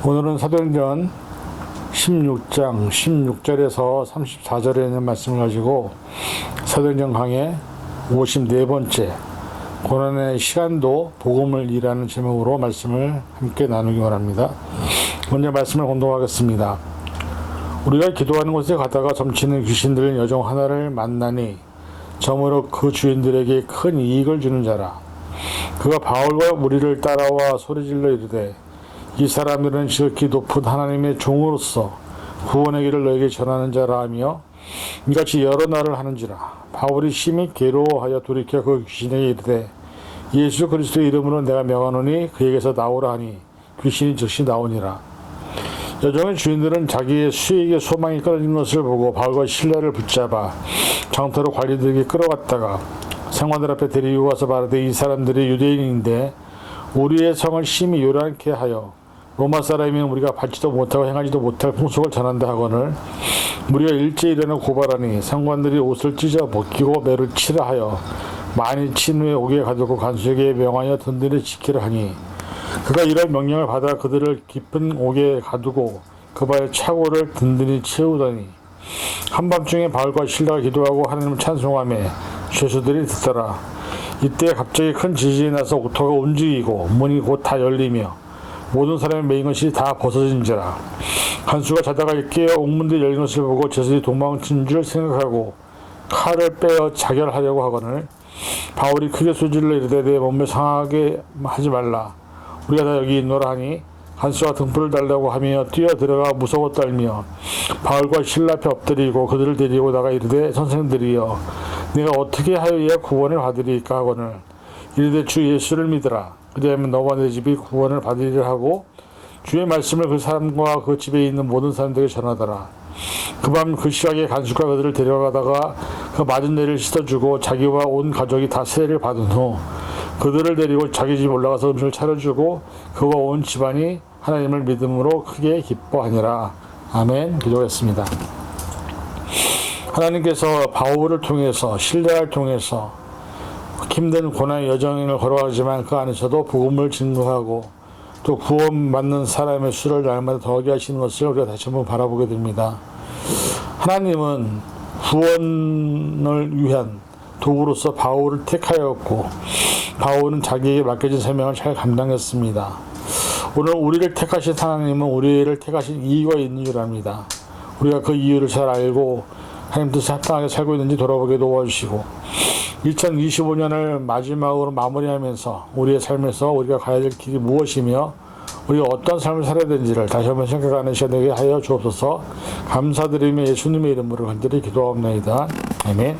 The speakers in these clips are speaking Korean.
오늘은 사도행전 16장 16절에서 34절에 있는 말씀을 가지고 사도행전 강의 54번째 고난의 시간도 복음을 일하는 제목으로 말씀을 함께 나누기 원합니다. 먼저 말씀을 공독하겠습니다. 우리가 기도하는 곳에 가다가 점치는 귀신들은 여종 하나를 만나니 저무로 그 주인들에게 큰 이익을 주는 자라. 그가 바울과 무리를 따라와 소리질러 이르되 이 사람들은 지극히 높은 하나님의 종으로서 구원의 길을 너에게 전하는 자라 하며 이같이 여러 날을 하는지라. 바울이 심히 괴로워하여 돌이켜 그 귀신에게 이르되 예수 그리스도의 이름으로 내가 명하노니 그에게서 나오라 하니 귀신이 즉시 나오니라. 여종의 주인들은 자기의 수익의 소망이 끊어진 것을 보고 바울과 실라를 붙잡아 장터로 관리들에게 끌어갔다가 상관들 앞에 데리고 가서 말하되 이 사람들이 유대인인데 우리의 성을 심히 요란케 하여 로마 사람이면 우리가 받지도 못하고 행하지도 못할 풍속을 전한다 하거늘 우리가 일제히 일어나 고발하니 상관들이 옷을 찢어 벗기고 매를 치라 하여 많이 친 후에 옥에 가두고 간수에게 명하여 든든히 지키라 하니 그가 이런 명령을 받아 그들을 깊은 옥에 가두고 그 발에 차고를 든든히 채우더니 한밤중에 바울과 실라가 기도하고 하나님을 찬송하며 죄수들이 듣더라. 이때 갑자기 큰 지진이 나서 옥토가 움직이고 문이 곧 다 열리며 모든 사람이 매인 것이 다 벗어진지라. 간수가 자다가 깨어 옥문들이 열린 것을 보고 죄수들이 도망친 줄 생각하고 칼을 빼어 자결하려고 하거늘 바울이 크게 소리질러 이르되 내 몸을 상하게 하지 말라. 우리가 다 여기 있노라 하니 간수가 등불을 달라고 하며 뛰어들어가 무서워 떨며 바울과 실라 앞에 엎드리고 그들을 데리고 나가 이르되 선생들이여 내가 어떻게 하여야 구원을 받으리까 하거늘 이르되 주 예수를 믿으라. 그리하면 너와 내 집이 구원을 받으리라 하고 주의 말씀을 그 사람과 그 집에 있는 모든 사람들에게 전하더라. 그 밤 그 시각에 간수가 그들을 데려가다가 그 맞은 데를 씻어주고 자기와 온 가족이 다 세례를 받은 후 그들을 데리고 자기 집 올라가서 음식을 차려주고 그와 온 집안이 하나님을 믿음으로 크게 기뻐하니라. 아멘. 기도했습니다. 하나님께서 바울을 통해서 실레를 통해서 힘든 고난의 여정을 걸어가지만 그 안에서도 복음을 증거하고 또 구원받는 사람의 수를 날마다 더하게 하시는 것을 우리가 다시 한번 바라보게 됩니다. 하나님은 구원을 위한 도구로서 바울을 택하였고 바울은 자기에게 맡겨진 사명을 잘 감당했습니다. 오늘 우리를 택하신 하나님은 우리를 택하신 이유가 있는 줄 압니다. 우리가 그 이유를 잘 알고 하나님 뜻에 합당하게 살고 있는지 돌아보게 도와주시고 2025년을 마지막으로 마무리하면서 우리의 삶에서 우리가 가야 될 길이 무엇이며 우리가 어떤 삶을 살아야 되는지를 다시 한번 생각하는 시간 되게 하여 주옵소서. 감사드리며 예수님의 이름으로 간절히 기도하옵나이다. 아멘.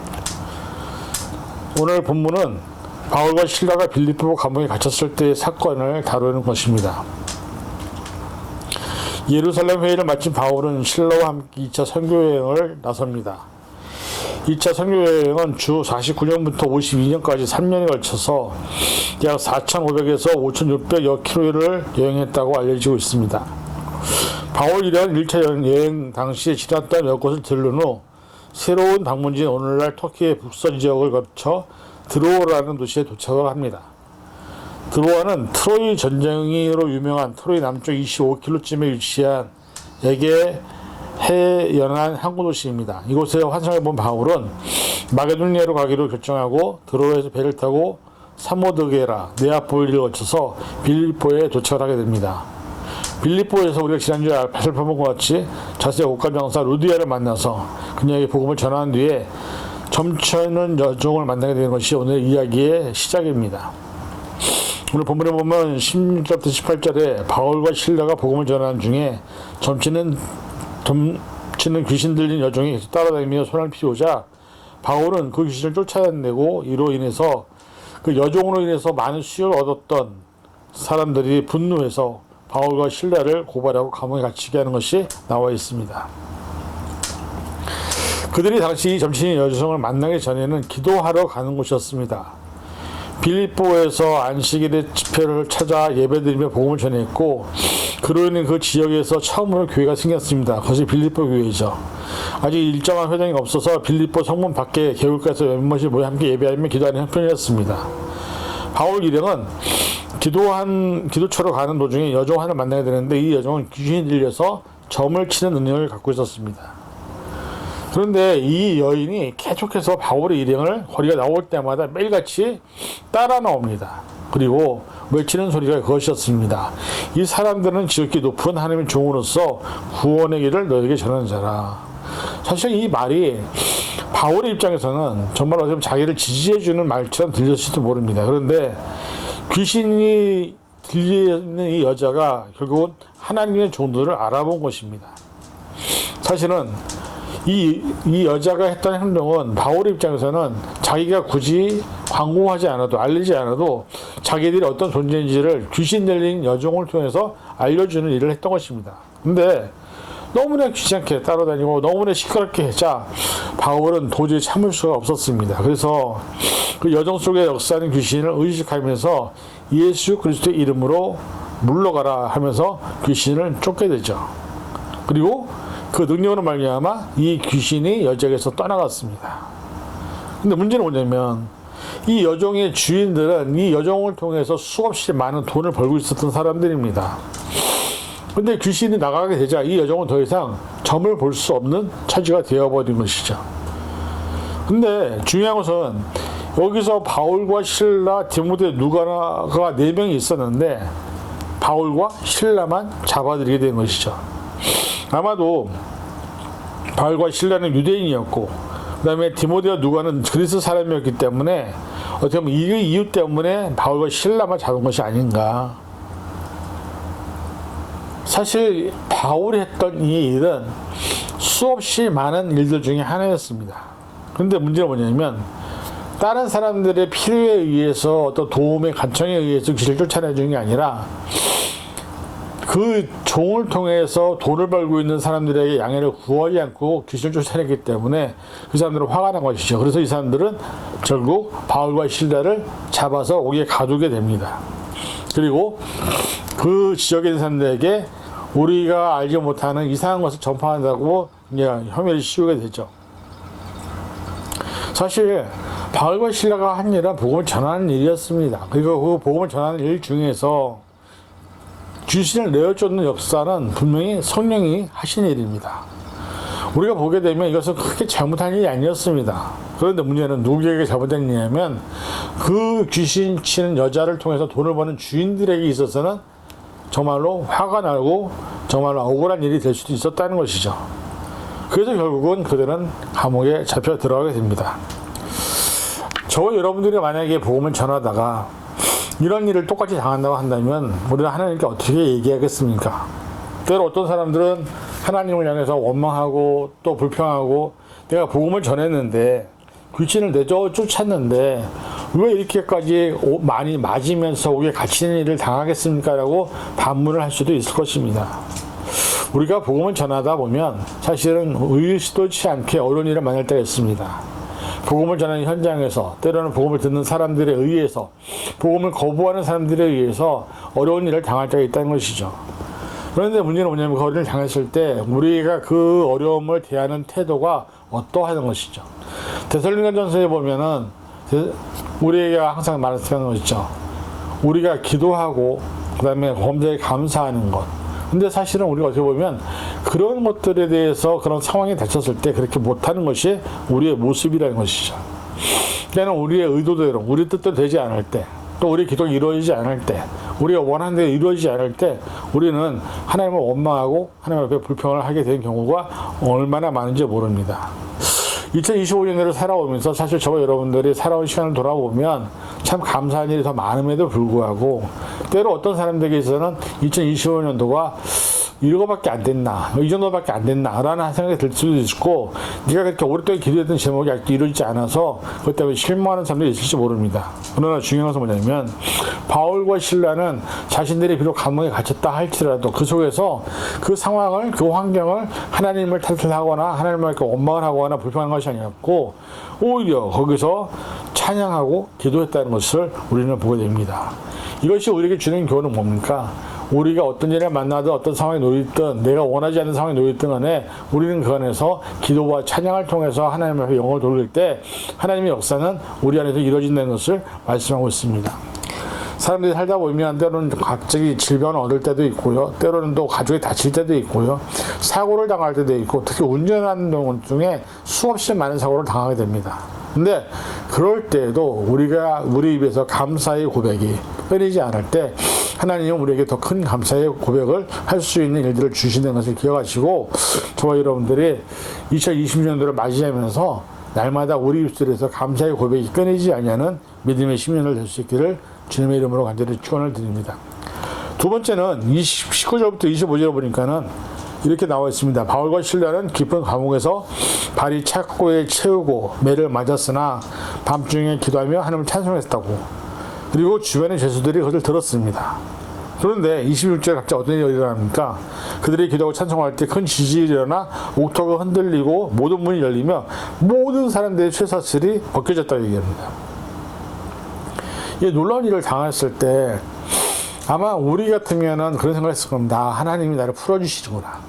오늘 본문은 바울과 실라가 빌립보 감옥에 갇혔을 때의 사건을 다루는 것입니다. 예루살렘 회의를 마친 바울은 실라와 함께 2차 선교여행을 나섭니다. 2차 선교여행은 주 49년부터 52년까지 3년에 걸쳐서 약 4,500에서 5,600여 킬로를 여행했다고 알려지고 있습니다. 바울 일행은 1차 여행 당시에 지났던 몇 곳을 들른 후 새로운 방문지인 오늘날 터키의 북서 지역을 거쳐 드로아라는 도시에 도착을 합니다. 드로아는 트로이 전쟁으로 유명한 트로이 남쪽 25km쯤에 위치한 에게 해연한 항구 도시입니다. 이곳에 환상을 본 바울은 마게도니아로 가기로 결정하고 드로아에서 배를 타고 사모드게라, 네아폴리를 거쳐서 빌립보에 도착하게 됩니다. 빌립보에서 우리가 지난주에 살펴본 것 같이 자세히 옷감 장사 루디아를 만나서 그녀에게 복음을 전한 뒤에 점치는 여종을 만나게 되는 것이 오늘 이야기의 시작입니다. 오늘 본문에 보면 16절부터 18절에 바울과 실라가 복음을 전하는 중에 점치는 귀신 들린 여종이 따라다니며 손을 피우자 바울은 그 귀신을 쫓아내고 이로 인해서 그 여종으로 인해서 많은 수익을 얻었던 사람들이 분노해서 바울과 실라를 고발하고 감옥에 갇히게 하는 것이 나와 있습니다. 그들이 당시 이 점치는 여종을 만나기 전에는 기도하러 가는 곳이었습니다. 빌립보에서 안식일의 집회를 찾아 예배드리며 복음을 전했고 그로 인해 그 지역에서 처음으로 교회가 생겼습니다. 그것이 빌립보 교회죠. 아직 일정한 회당이 없어서 빌립보 성문 밖에 개울가에서 몇몇이 모여 함께 예배하며 기도하는 형편이었습니다. 바울 일행은 기도처로 가는 도중에 여종 하나를 만나게 되는데 이 여종은 귀신이 들려서 점을 치는 능력을 갖고 있었습니다. 그런데 이 여인이 계속해서 바울의 일행을 거리가 나올 때마다 매일같이 따라 나옵니다. 그리고 외치는 소리가 그것이었습니다. 이 사람들은 지극히 높은 하나님의 종으로서 구원의 길을 너에게 전하는 자라. 사실 이 말이 바울의 입장에서는 정말 어쩌면 자기를 지지해주는 말처럼 들렸을지도 모릅니다. 그런데 귀신이 들리는 이 여자가 결국은 하나님의 종들을 알아본 것입니다. 사실은 이 여자가 했던 행동은 바울의 입장에서는 자기가 굳이 광고하지 않아도 알리지 않아도 자기들이 어떤 존재인지를 귀신 들린 여종을 통해서 알려주는 일을 했던 것입니다. 근데 너무나 귀찮게 따라다니고 너무나 시끄럽게 했자 바울은 도저히 참을 수가 없었습니다. 그래서 그 여종 속에 역사하는 귀신을 의식하면서 예수 그리스도의 이름으로 물러가라 하면서 귀신을 쫓게 되죠. 그리고 그 능력으로 말미암아 이 귀신이 여자에게서 떠나갔습니다. 근데 문제는 뭐냐면 이 여종의 주인들은 이 여종을 통해서 수없이 많은 돈을 벌고 있었던 사람들입니다. 근데 귀신이 나가게 되자 이 여종은 더 이상 점을 볼 수 없는 처지가 되어버린 것이죠. 근데 중요한 것은 여기서 바울과 실라, 디모데, 누가가 4명이 있었는데 바울과 실라만 잡아들이게 된 것이죠. 아마도 바울과 실라는 유대인이었고 그 다음에 디모데와 누가는 그리스 사람이었기 때문에 어떻게 보면 이 이유 때문에 바울과 실라만 잡은 것이 아닌가. 사실 바울이 했던 이 일은 수없이 많은 일들 중에 하나였습니다. 그런데 문제는 뭐냐면 다른 사람들의 필요에 의해서 어떤 도움의 간청에 의해서 귀신을 쫓아내주는 게 아니라 그 종을 통해서 돈을 벌고 있는 사람들에게 양해를 구하지 않고 귀신을 쫓아내기 때문에 그 사람들은 화가 난 것이죠. 그래서 이 사람들은 결국 바울과 실라를 잡아서 옥에 가두게 됩니다. 그리고 그 지역에 있는 사람들에게 우리가 알지 못하는 이상한 것을 전파한다고 혐의를 씌우게 되죠. 사실 바울과 실라가 한 일은 복음을 전하는 일이었습니다. 그리고 그 복음을 전하는 일 중에서 귀신을 내어쫓는 역사는 분명히 성령이 하신 일입니다. 우리가 보게 되면 이것은 크게 잘못한 일이 아니었습니다. 그런데 문제는 누구에게 잘못된 일이냐면 그 귀신 치는 여자를 통해서 돈을 버는 주인들에게 있어서는 정말로 화가 나고 정말로 억울한 일이 될 수도 있었다는 것이죠. 그래서 결국은 그들은 감옥에 잡혀 들어가게 됩니다. 저와 여러분들이 만약에 복음을 전하다가 이런 일을 똑같이 당한다고 한다면 우리는 하나님께 어떻게 얘기하겠습니까? 때로 어떤 사람들은 하나님을 향해서 원망하고 또 불평하고 내가 복음을 전했는데 귀신을 쫓았는데 왜 이렇게까지 많이 맞으면서 옥에 갇히는 일을 당하겠습니까? 라고 반문을 할 수도 있을 것입니다. 우리가 복음을 전하다 보면 사실은 의심치 않게 어려운 일을 만날 때가 있습니다. 복음을 전하는 현장에서 때로는 복음을 듣는 사람들에 의해서 복음을 거부하는 사람들에 의해서 어려운 일을 당할 때가 있다는 것이죠. 그런데 문제는 뭐냐면 그 어려움을 당했을 때 우리가 그 어려움을 대하는 태도가 어떠하는 것이죠. 데살로니가전서에 보면은 우리가 항상 말하는 것이죠. 우리가 기도하고 그 다음에 범죄에 감사하는 것. 근데 사실은 우리가 어떻게 보면 그런 것들에 대해서 그런 상황이 닥쳤을 때 그렇게 못하는 것이 우리의 모습이라는 것이죠. 때는 우리의 의도대로 우리 뜻대로 되지 않을 때 또 우리 기도가 이루어지지 않을 때 우리가 원하는 대로 이루어지지 않을 때 우리는 하나님을 원망하고 하나님 앞에 불평을 하게 된 경우가 얼마나 많은지 모릅니다. 2025년을 살아오면서 사실 저와 여러분들이 살아온 시간을 돌아보면 참 감사한 일이 더 많음에도 불구하고 때로 어떤 사람들에게 있어서는 2025년도가 이거밖에 안 됐나 이 정도밖에 안 됐나 라는 생각이 들 수도 있고 네가 그렇게 오랫동안 기도했던 제목이 아직도 이루어지지 않아서 그것 때문에 실망하는 사람들이 있을지 모릅니다. 그러나 중요한 것은 뭐냐면 바울과 실라는 자신들이 비록 감옥에 갇혔다 할지라도 그 속에서 그 상황을 그 환경을 하나님을 탓하거나 하나님을 원망을 하거나 불평한 것이 아니었고 오히려 거기서 찬양하고 기도했다는 것을 우리는 보게 됩니다. 이것이 우리에게 주는 교훈은 뭡니까? 우리가 어떤 일을 만나든 어떤 상황에 놓이든 내가 원하지 않는 상황에 놓이든 간에 우리는 그 안에서 기도와 찬양을 통해서 하나님 앞에 영을 돌릴 때 하나님의 역사는 우리 안에서 이루어진다는 것을 말씀하고 있습니다. 사람들이 살다 보면 때로는 갑자기 질병을 얻을 때도 있고요. 때로는 또 가족이 다칠 때도 있고요. 사고를 당할 때도 있고, 특히 운전하는 동안 중에 수없이 많은 사고를 당하게 됩니다. 근데 그럴 때에도 우리가 우리 입에서 감사의 고백이 끊이지 않을 때 하나님은 우리에게 더 큰 감사의 고백을 할 수 있는 일들을 주시는 것을 기억하시고, 저와 여러분들이 2020년도를 맞이하면서 날마다 우리 입술에서 감사의 고백이 끊이지 않냐는 믿음의 10년을 될 수 있기를 주님의 이름으로 간절히 축원을 드립니다. 두 번째는 19절부터 25절을 보니까는 이렇게 나와 있습니다. 바울과 실라는 깊은 감옥에서 발이 착고에 채우고 매를 맞았으나 밤중에 기도하며 하나님을 찬송했다고. 그리고 주변의 죄수들이 그것을 들었습니다. 그런데 26절에 갑자기 어떤 일이 일어납니까? 그들이 기도하고 찬송할 때 큰 지진이 일어나 옥토가 흔들리고 모든 문이 열리며 모든 사람들의 쇠사슬이 벗겨졌다고 얘기합니다. 이 놀라운 일을 당했을 때 아마 우리 같으면은 그런 생각을 했을 겁니다. 하나님이 나를 풀어주시는구나.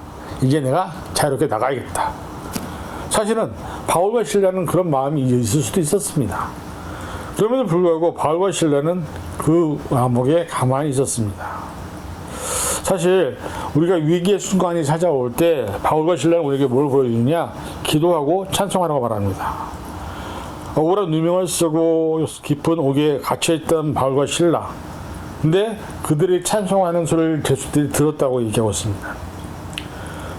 이제 내가 자유롭게 나가야겠다. 사실은 바울과 실라는 그런 마음이 있을 수도 있었습니다. 그럼에도 불구하고 바울과 실라는 그 감옥에 가만히 있었습니다. 사실 우리가 위기의 순간이 찾아올 때 바울과 실라는 우리에게 뭘 보여주느냐? 기도하고 찬송하라고 말합니다. 억울한 누명을 쓰고 깊은 옥에 갇혀있던 바울과 실라. 근데 그들이 찬송하는 소리를 죄수들이 들었다고 얘기하고 있습니다.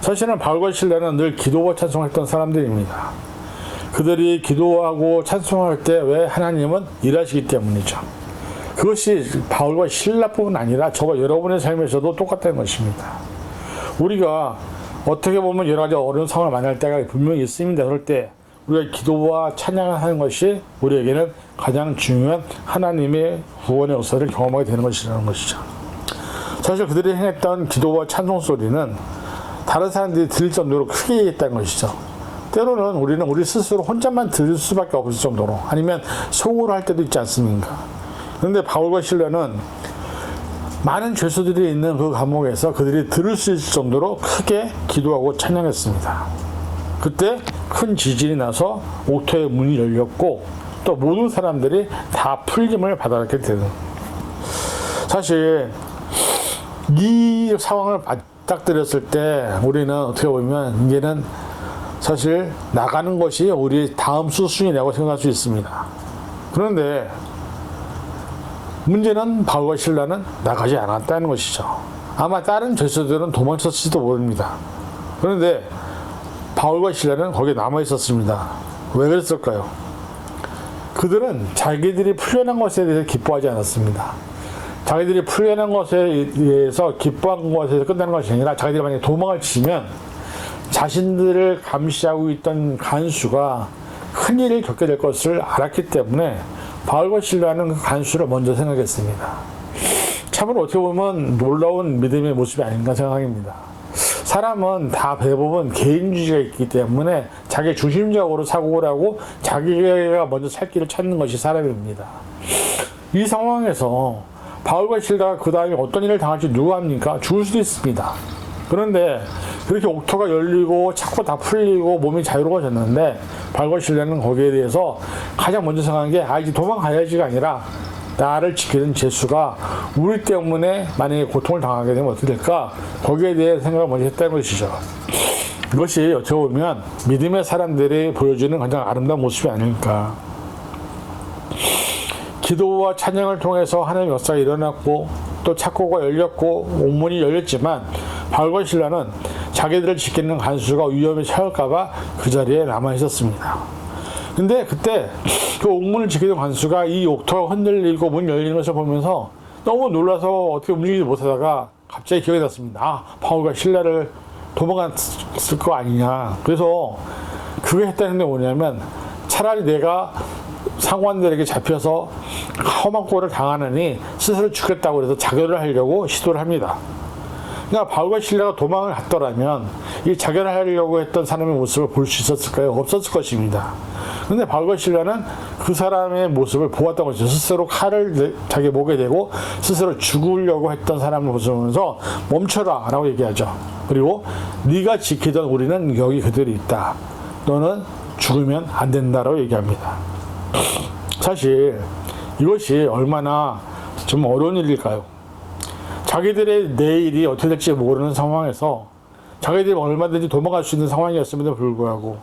사실은 바울과 실라는 늘 기도와 찬송했던 사람들입니다. 그들이 기도하고 찬송할 때 왜 하나님은 일하시기 때문이죠. 그것이 바울과 실라뿐만 아니라 저와 여러분의 삶에서도 똑같다는 것입니다. 우리가 어떻게 보면 여러 가지 어려운 상황을 만날 때가 분명히 있습니다. 그럴 때 우리가 기도와 찬양을 하는 것이 우리에게는 가장 중요한 하나님의 구원의 역사를 경험하게 되는 것이라는 것이죠. 사실 그들이 행했던 기도와 찬송 소리는 다른 사람들이 들을 정도로 크게 했다는 것이죠. 때로는 우리는 우리 스스로 혼자만 들을 수밖에 없을 정도로, 아니면 속으로 할 때도 있지 않습니까? 그런데 바울과 실라는 많은 죄수들이 있는 그 감옥에서 그들이 들을 수 있을 정도로 크게 기도하고 찬양했습니다. 그때 큰 지진이 나서 옥토의 문이 열렸고 또 모든 사람들이 다 풀림을 받아들게 되는. 사실 이 상황을 맞닥뜨렸을 때 우리는 어떻게 보면 이제는 사실 나가는 것이 우리 다음 수순이라고 생각할 수 있습니다. 그런데 문제는 바울과 실라는 나가지 않았다는 것이죠. 아마 다른 죄수들은 도망쳤을지도 모릅니다. 그런데 바울과 실라는 거기에 남아 있었습니다. 왜 그랬을까요? 그들은 자기들이 풀려난 것에 대해서 기뻐하지 않았습니다. 자기들이 풀려난 것에 대해서 기뻐한 것에서 끝나는 것이 아니라 자기들이 만약에 도망을 치면 자신들을 감시하고 있던 간수가 큰일을 겪게 될 것을 알았기 때문에 바울과 실라는 그 간수를 먼저 생각했습니다. 참으로 어떻게 보면 놀라운 믿음의 모습이 아닌가 생각합니다. 사람은 다 대부분 개인주의가 있기 때문에 자기 중심적으로 사고를 하고 자기가 먼저 살 길을 찾는 것이 사람입니다. 이 상황에서 바울과 실라가 그 다음에 어떤 일을 당할지 누가 합니까? 죽을 수도 있습니다. 그런데 그렇게 옥토가 열리고 찾고 다 풀리고 몸이 자유로워졌는데 바울과 실라는 거기에 대해서 가장 먼저 생각한 게 이제 도망가야지가 아니라 나를 지키는 죄수가 우리 때문에 만약에 고통을 당하게 되면 어떻게 될까? 거기에 대해 생각을 먼저 했다는 것이죠. 이것이 어떻게 보면 믿음의 사람들이 보여주는 가장 아름다운 모습이 아닐까. 기도와 찬양을 통해서 하나님의 역사가 일어났고 또 착고가 열렸고 옥문이 열렸지만 바울과 실라는 자기들을 지키는 간수가 위험에 처할까봐 그 자리에 남아 있었습니다. 근데 그때 그 옥문을 지키던 간수가 이 옥토가 흔들리고 문 열리는 것을 보면서 너무 놀라서 어떻게 움직이지 못하다가 갑자기 기억이 났습니다. 바울과 실라를 도망갔을 거 아니냐. 그래서 그게 했다는 게 뭐냐면 차라리 내가 상관들에게 잡혀서 험한 꼴을 당하느니 스스로 죽겠다고 해서 자결을 하려고 시도를 합니다. 그러니까 바울과 실라가 도망을 갔더라면 이 자결을 하려고 했던 사람의 모습을 볼 수 있었을까요? 없었을 것입니다. 그런데 바울과 실라는 그 사람의 모습을 보았던 것이죠. 스스로 칼을 자기 목에 대고 스스로 죽으려고 했던 사람을 보면서 멈춰라 라고 얘기하죠. 그리고 네가 지키던 우리는 여기 그대로 있다. 너는 죽으면 안 된다라고 얘기합니다. 사실 이것이 얼마나 좀 어려운 일일까요? 자기들의 내일이 어떻게 될지 모르는 상황에서 자기들이 얼마든지 도망갈 수 있는 상황이었음에도 불구하고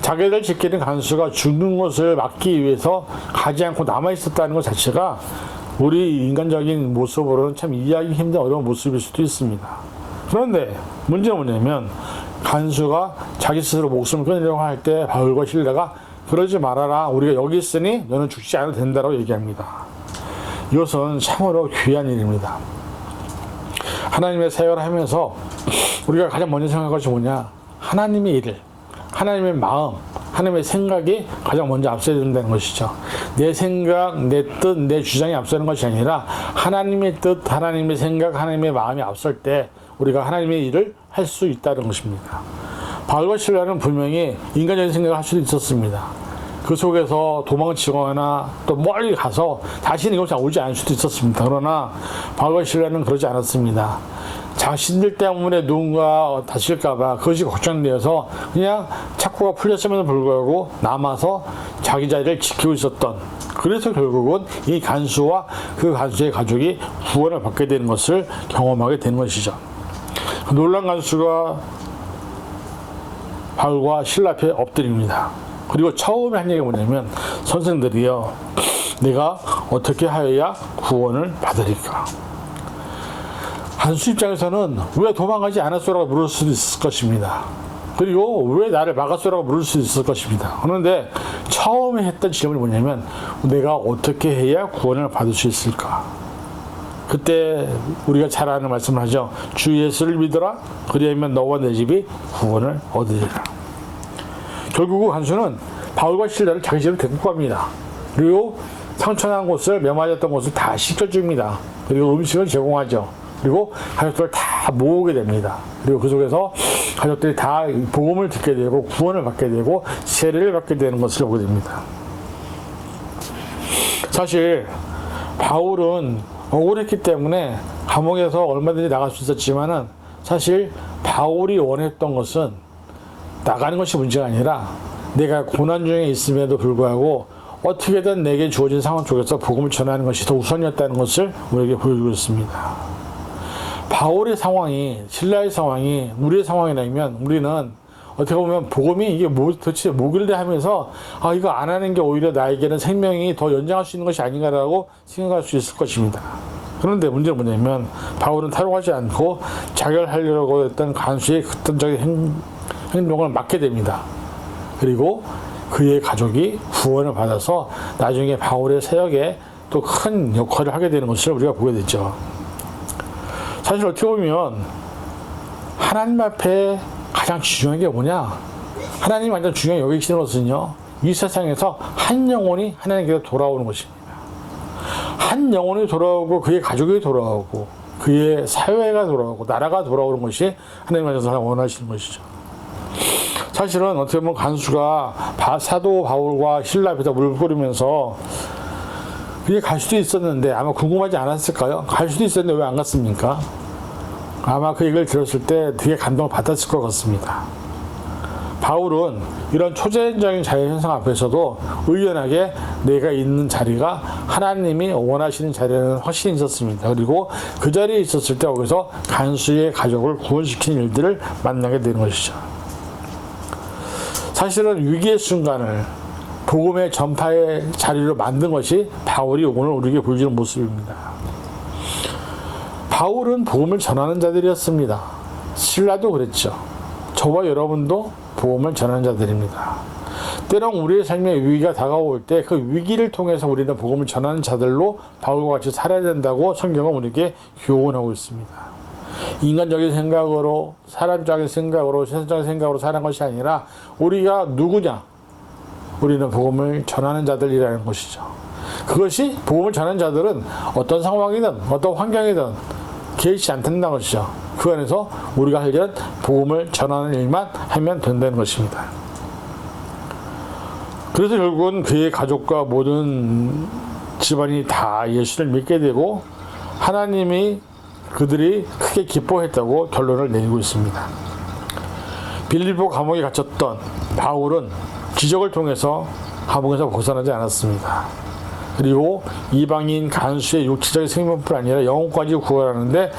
자기들 지키는 간수가 죽는 것을 막기 위해서 가지 않고 남아있었다는 것 자체가 우리 인간적인 모습으로는 참 이해하기 힘든 어려운 모습일 수도 있습니다. 그런데 문제는 뭐냐면 간수가 자기 스스로 목숨을 끊으려고 할 때 바울과 실라가 그러지 말아라. 우리가 여기 있으니 너는 죽지 않아도 된다고 얘기합니다. 이것은 참으로 귀한 일입니다. 하나님의 사역을 하면서 우리가 가장 먼저 생각할 것이 뭐냐? 하나님의 일을, 하나님의 마음, 하나님의 생각이 가장 먼저 앞서야 된다는 것이죠. 내 생각, 내 뜻, 내 주장이 앞서는 것이 아니라 하나님의 뜻, 하나님의 생각, 하나님의 마음이 앞설 때 우리가 하나님의 일을 할 수 있다는 것입니다. 바울과 실라는 분명히 인간적인 생각을 할 수도 있었습니다. 그 속에서 도망치거나 또 멀리 가서 다시는 이곳에 오지 않을 수도 있었습니다. 그러나 바울과 실라는 그러지 않았습니다. 자신들 때문에 누군가 다칠까봐 그것이 걱정되어서 그냥 착고가 풀렸음에도 불구하고 남아서 자기 자리를 지키고 있었던, 그래서 결국은 이 간수와 그 간수의 가족이 구원을 받게 되는 것을 경험하게 되는 것이죠. 그 놀란 간수가 바울과 실라 앞에 엎드립니다. 그리고 처음에 한 얘기가 뭐냐면, 선생들이여, 내가 어떻게 하여야 구원을 받으리까? 간수 입장에서는 왜 도망가지 않았소라고 물을 수도 있을 것입니다. 그리고 왜 나를 막았소라고 물을 수도 있을 것입니다. 그런데 처음에 했던 질문이 뭐냐면, 내가 어떻게 해야 구원을 받을 수 있을까? 그때 우리가 잘 아는 말씀을 하죠. 주 예수를 믿어라. 그리하면 너와 내 집이 구원을 얻으리라. 결국 간수는 바울과 실라를 자기 집으로 데리고 갑니다. 그리고 상처난 곳을, 메마졌던 곳을 다 씻겨줍니다. 그리고 음식을 제공하죠. 그리고 가족들을 다 모으게 됩니다. 그리고 그 속에서 가족들이 다 복음을 듣게 되고 구원을 받게 되고 세례를 받게 되는 것을 보게 됩니다. 사실 바울은 억울했기 때문에 감옥에서 얼마든지 나갈 수 있었지만은, 사실 바울이 원했던 것은 나가는 것이 문제가 아니라 내가 고난 중에 있음에도 불구하고 어떻게든 내게 주어진 상황 속에서 복음을 전하는 것이 더 우선이었다는 것을 우리에게 보여주고 있습니다. 바울의 상황이, 실라의 상황이 우리의 상황이라면 우리는 어떻게 보면 복음이 이게 도대체 뭐길래 하면서 이거 안 하는 게 오히려 나에게는 생명이 더 연장할 수 있는 것이 아닌가라고 생각할 수 있을 것입니다. 그런데 문제는 뭐냐면 바울은 탈옥하지 않고 자결하려고 했던 간수의 극단적인 행동을 막게 됩니다. 그리고 그의 가족이 구원을 받아서 나중에 바울의 사역에 또 큰 역할을 하게 되는 것을 우리가 보게 되죠. 사실 어떻게 보면 하나님 앞에 가장 중요한 게 뭐냐? 하나님이 완전 중요하게 여기시는 것은요, 이 세상에서 한 영혼이 하나님께로 돌아오는 것입니다. 한 영혼이 돌아오고 그의 가족이 돌아오고 그의 사회가 돌아오고 나라가 돌아오는 것이 하나님께서 원하시는 것이죠. 사실은 어떻게 보면 간수가 사도 바울과 실라 앞에서 물을 뿌리면서 그게 갈 수도 있었는데 아마 궁금하지 않았을까요? 갈 수도 있었는데 왜 안 갔습니까? 아마 그 얘기를 들었을 때 되게 감동을 받았을 것 같습니다. 바울은 이런 초자연적인 자연현상 앞에서도 의연하게 내가 있는 자리가 하나님이 원하시는 자리라는 확신이 있었습니다. 그리고 그 자리에 있었을 때 거기서 간수의 가족을 구원시키는 일들을 만나게 되는 것이죠. 사실은 위기의 순간을 복음의 전파의 자리로 만든 것이 바울이 오늘 우리에게 보여주는 모습입니다. 바울은 복음을 전하는 자들이었습니다. 실라도 그랬죠. 저와 여러분도 복음을 전하는 자들입니다. 때론 우리의 삶에 위기가 다가올 때 그 위기를 통해서 우리는 복음을 전하는 자들로 바울과 같이 살아야 된다고 성경은 우리에게 교훈하고 있습니다. 인간적인 생각으로, 사람적인 생각으로, 세상적인 생각으로 사는 것이 아니라 우리가 누구냐? 우리는 복음을 전하는 자들이라는 것이죠. 그것이 복음을 전하는 자들은 어떤 상황이든 어떤 환경이든 개의치 않는다는 것이죠. 그 안에서 우리가 할 일은 복음을 전하는 일만 하면 된다는 것입니다. 그래서 결국은 그의 가족과 모든 집안이 다 예수를 믿게 되고 하나님이 그들이 크게 기뻐했다고 결론을 내리고 있습니다. 빌립보 감옥에 갇혔던 바울은 기적을 통해서 감옥에서 벗어나지 않았습니다. 그리고 이방인 간수의 육체적인 생명뿐 아니라 영혼까지 구원하는데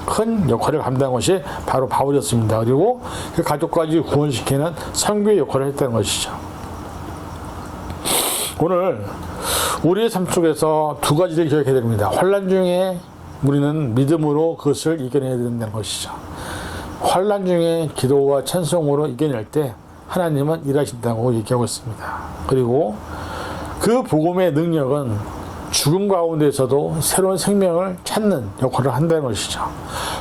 큰 역할을 감당한 것이 바로 바울이었습니다. 그리고 그 가족까지 구원시키는 선교의 역할을 했다는 것이죠. 오늘 우리의 삶 속에서 두 가지를 기억해야 됩니다. 환난 중에 우리는 믿음으로 그것을 이겨내야 된다는 것이죠. 환난 중에 기도와 찬송으로 이겨낼 때 하나님은 일하신다고 얘기하고 있습니다. 그리고 그 복음의 능력은 죽음 가운데서도 새로운 생명을 찾는 역할을 한다는 것이죠.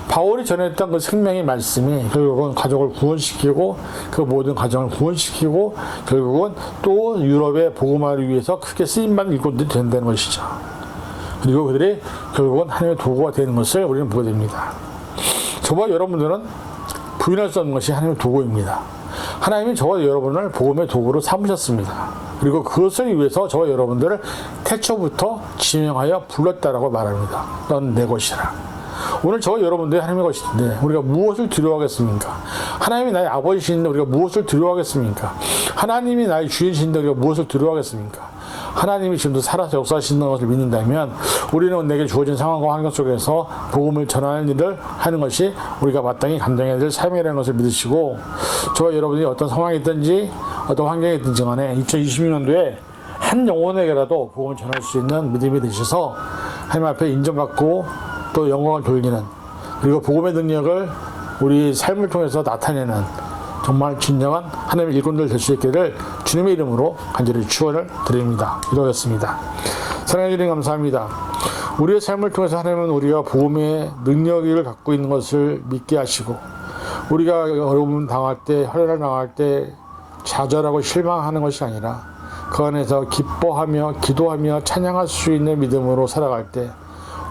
바울이 전했던 그 생명의 말씀이 결국은 가족을 구원시키고 그 모든 가정을 구원시키고 결국은 또 유럽의 복음화를 위해서 크게 쓰임받는 일꾼들이 된다는 것이죠. 그리고 그들이 결국은 하나님의 도구가 되는 것을 우리는 보게 됩니다. 저와 여러분들은 부인할 수 없는 것이 하나님의 도구입니다. 하나님이 저와 여러분을 복음의 도구로 삼으셨습니다. 그리고 그것을 위해서 저와 여러분들을 태초부터 지명하여 불렀다라고 말합니다. 넌 내 것이라. 오늘 저와 여러분들이 하나님의 것인데 우리가 무엇을 두려워하겠습니까? 하나님이 나의 아버지신데 우리가 무엇을 두려워하겠습니까? 하나님이 나의 주인이신데 우리가 무엇을 두려워하겠습니까? 하나님이 지금도 살아서 역사하시는 것을 믿는다면 우리는 내게 주어진 상황과 환경 속에서 복음을 전하는 일을 하는 것이 우리가 마땅히 감당해야 될 삶이라는 것을 믿으시고 저와 여러분이 어떤 상황이 있든지 어떤 환경이 있든지 간에 2026년도에 한 영혼에게라도 복음을 전할 수 있는 믿음이 되셔서 하나님 앞에 인정받고 또 영광을 돌리는 그리고 복음의 능력을 우리 삶을 통해서 나타내는 정말 진정한 하나님의 일꾼들 될 수 있기를 주님의 이름으로 간절히 축원을 드립니다. 기도하겠습니다. 사랑해 주님 감사합니다. 우리의 삶을 통해서 하나님은 우리가 복음의 능력을 갖고 있는 것을 믿게 하시고 우리가 어려움 당할 때, 환난을 당할 때 좌절하고 실망하는 것이 아니라 그 안에서 기뻐하며 기도하며 찬양할 수 있는 믿음으로 살아갈 때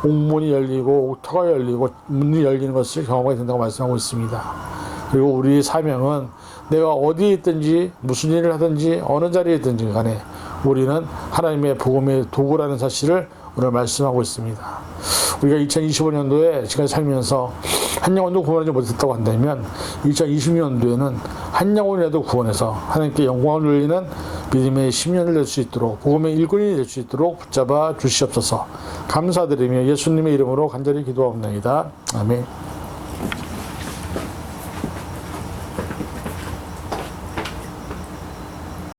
옥문이 열리고 옥터가 열리고 문이 열리는 것을 경험하게 된다고 말씀하고 있습니다. 그리고 우리의 사명은 내가 어디에 있든지 무슨 일을 하든지 어느 자리에 있든지 간에 우리는 하나님의 복음의 도구라는 사실을 오늘 말씀하고 있습니다. 우리가 2025년도에 지금 살면서 한 영혼도 구원하지 못했다고 한다면 2020년도에는 한 영혼이라도 구원해서 하나님께 영광을 돌리는 믿음의 10년을 낼 수 있도록 복음의 일꾼이 될 수 있도록 붙잡아 주시옵소서. 감사드리며 예수님의 이름으로 간절히 기도하옵나이다. 아멘.